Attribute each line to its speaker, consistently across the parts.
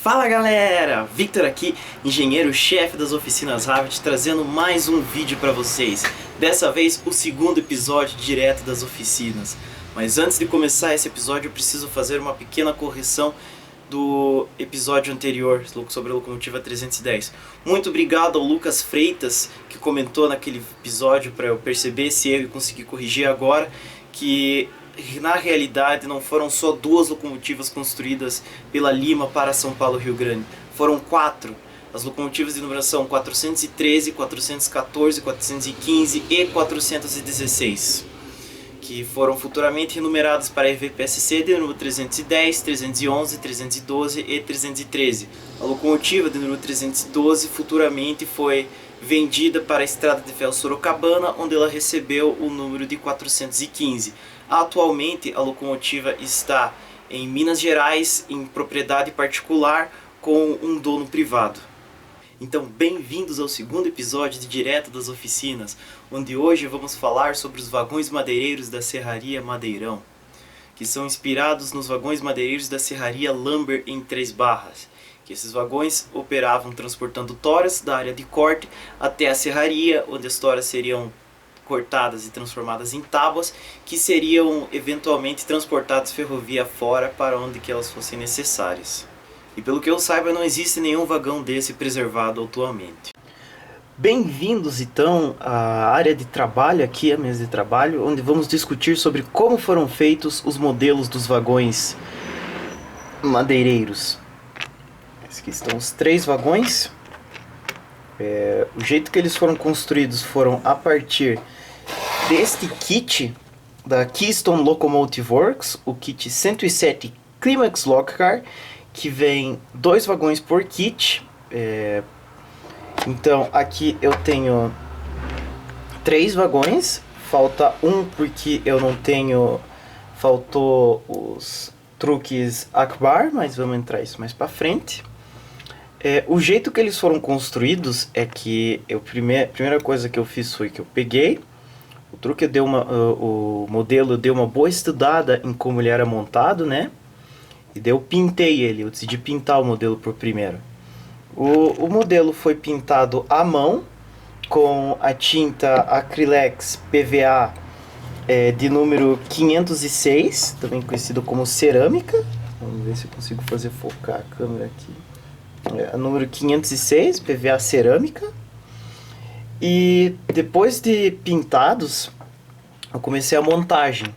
Speaker 1: Fala galera, Victor aqui, engenheiro-chefe das oficinas Havit, trazendo mais um vídeo para vocês. Dessa vez o segundo episódio direto das oficinas. Mas antes de começar esse episódio eu preciso fazer uma pequena correção do episódio anterior sobre a locomotiva 310. Muito obrigado ao Lucas Freitas que comentou naquele episódio para eu perceber esse erro e conseguir corrigir agora, que na realidade não foram só duas locomotivas construídas pela Lima para São Paulo Rio Grande, foram 4. As locomotivas de numeração 413, 414, 415 e 416, que foram futuramente renumeradas para a EVPSC de número 310, 311, 312 e 313. A locomotiva de número 312 futuramente foi vendida para a Estrada de Ferro Sorocabana, onde ela recebeu o número de 415. Atualmente a locomotiva está em Minas Gerais, em propriedade particular, com um dono privado. Então, bem-vindos ao segundo episódio de Direto das Oficinas, onde hoje vamos falar sobre os vagões madeireiros da Serraria Madeirão, que são inspirados nos vagões madeireiros da Serraria Lumber em Três Barras, que esses vagões operavam transportando toras da área de corte até a serraria, onde as toras seriam cortadas e transformadas em tábuas, que seriam eventualmente transportadas ferrovia fora para onde que elas fossem necessárias. E pelo que eu saiba, não existe nenhum vagão desse preservado atualmente. Bem-vindos então à área de trabalho, aqui a mesa de trabalho, onde vamos discutir sobre como foram feitos os modelos dos vagões madeireiros. Aqui estão os 3 vagões. O jeito que eles foram construídos foram a partir deste kit da Keystone Locomotive Works, o kit 107 Climax Lockcar, que vem 2 vagões por kit. Então aqui eu tenho 3 vagões, falta um porque eu não tenho, faltou os truques Akbar, mas vamos entrar isso mais para frente. O jeito que eles foram construídos é que a primeira coisa que eu fiz foi que eu peguei o truque, o modelo, eu dei uma boa estudada em como ele era montado, né? E daí eu pintei ele, eu decidi pintar o modelo por primeiro. O modelo foi pintado à mão com a tinta Acrylex PVA de número 506, também conhecido como cerâmica. Vamos ver se eu consigo fazer focar a câmera aqui. A número 506, PVA cerâmica. E depois de pintados, eu comecei a montagem.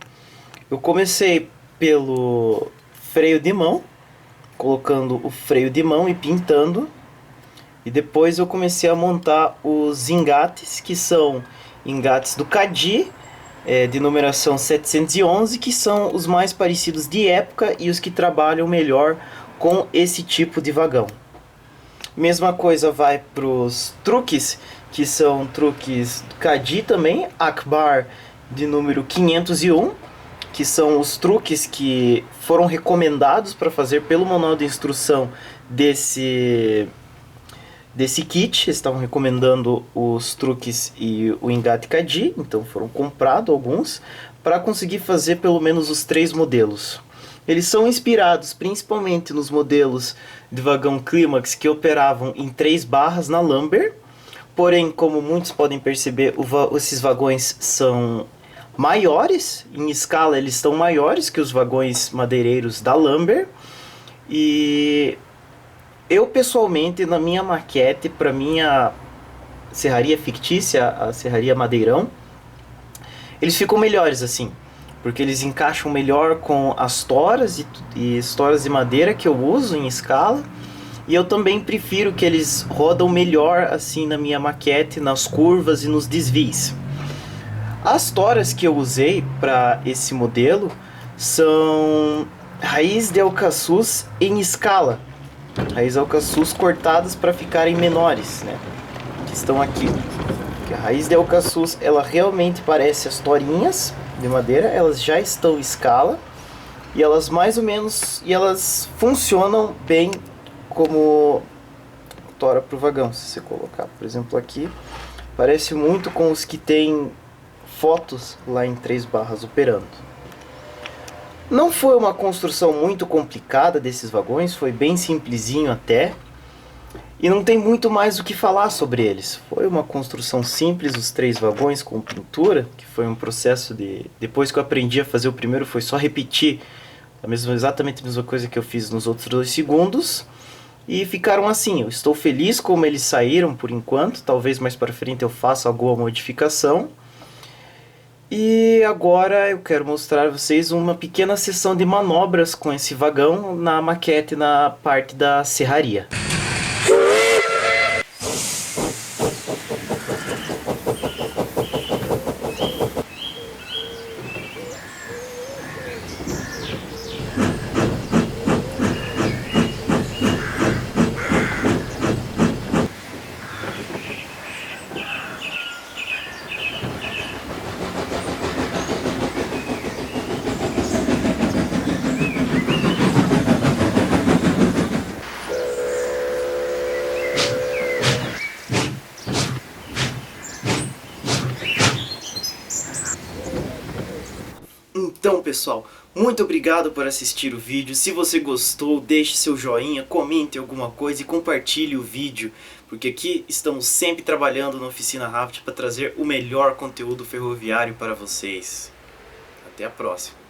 Speaker 1: Eu comecei pelo freio de mão, colocando o freio de mão e pintando. E depois eu comecei a montar os engates, que são engates do Cadi, de numeração 711, que são os mais parecidos de época e os que trabalham melhor com esse tipo de vagão. Mesma coisa vai para os truques, que são truques Cadi também, Akbar de número 501, que são os truques que foram recomendados para fazer pelo manual de instrução desse kit. Eles estavam recomendando os truques e o engate Cadi, então foram comprados alguns para conseguir fazer pelo menos os 3 modelos. Eles são inspirados principalmente nos modelos de vagão Climax que operavam em 3 barras na Lumber. Porém, como muitos podem perceber, esses vagões são maiores. Em escala, eles estão maiores que os vagões madeireiros da Lumber. E eu, pessoalmente, na minha maquete, para minha serraria fictícia, a Serraria Madeirão, eles ficam melhores assim, porque eles encaixam melhor com as toras e as toras de madeira que eu uso em escala. E eu também prefiro que eles rodam melhor assim na minha maquete, nas curvas e nos desvios. As toras que eu usei para esse modelo são raiz de alcaçuz em escala. Raiz de alcaçuz cortadas para ficarem menores, né? Que estão aqui. Porque a raiz de alcaçuz, ela realmente parece as torinhas de madeira, elas já estão em escala e elas mais ou menos, e elas funcionam bem como tora para o vagão. Se você colocar, por exemplo, aqui, parece muito com os que tem fotos lá em 3 barras operando. Não foi uma construção muito complicada desses vagões, foi bem simplesinho até. E não tem muito mais o que falar sobre eles. Foi uma construção simples, os 3 vagões com pintura, que foi um processo de... Depois que eu aprendi a fazer o primeiro, foi só repetir exatamente a mesma coisa que eu fiz nos outros 2 segundos. E ficaram assim. Eu estou feliz como eles saíram por enquanto. Talvez mais para frente eu faça alguma modificação. E agora eu quero mostrar a vocês uma pequena sessão de manobras com esse vagão na maquete na parte da serraria. Então, pessoal, muito obrigado por assistir o vídeo. Se você gostou, deixe seu joinha, comente alguma coisa e compartilhe o vídeo, porque aqui estamos sempre trabalhando na Oficina Raft para trazer o melhor conteúdo ferroviário para vocês. Até a próxima.